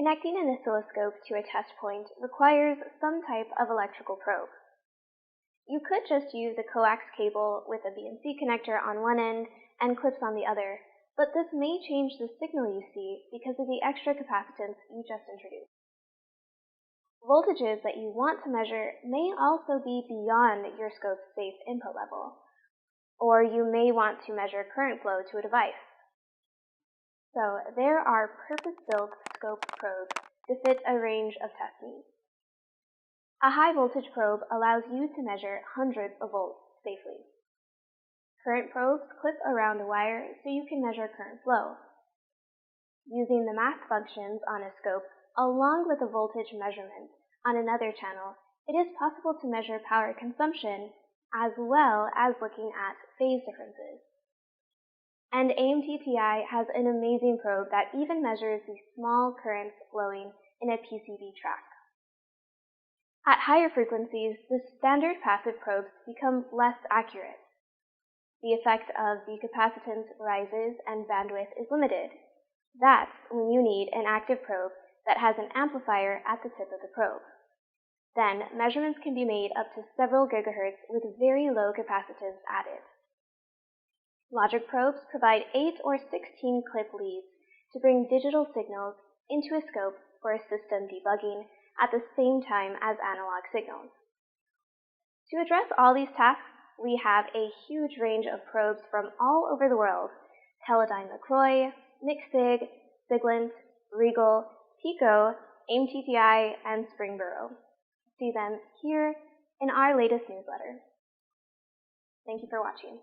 Connecting an oscilloscope to a test point requires some type of electrical probe. You could just use a coax cable with a BNC connector on one end and clips on the other, but this may change the signal you see because of the extra capacitance you just introduced. Voltages that you want to measure may also be beyond your scope's safe input level, or you may want to measure current flow to a device. So there are purpose-built scope probes to fit a range of test needs. A high-voltage probe allows you to measure hundreds of volts safely. Current probes clip around a wire so you can measure current flow. Using the math functions on a scope along with a voltage measurement on another channel, it is possible to measure power consumption as well as looking at phase differences. And AMTTI has an amazing probe that even measures the small currents flowing in a PCB track. At higher frequencies, the standard passive probes become less accurate. The effect of the capacitance rises and bandwidth is limited. That's when you need an active probe that has an amplifier at the tip of the probe. Then, measurements can be made up to several gigahertz with very low capacitance added. Logic probes provide 8 or 16 clip leads to bring digital signals into a scope for a system debugging at the same time as analog signals. To address all these tasks, we have a huge range of probes from all over the world: Teledyne LaCroix, MixSig, Siglent, Regal, Pico, AMTTI, and Springboro. See them here in our latest newsletter. Thank you for watching.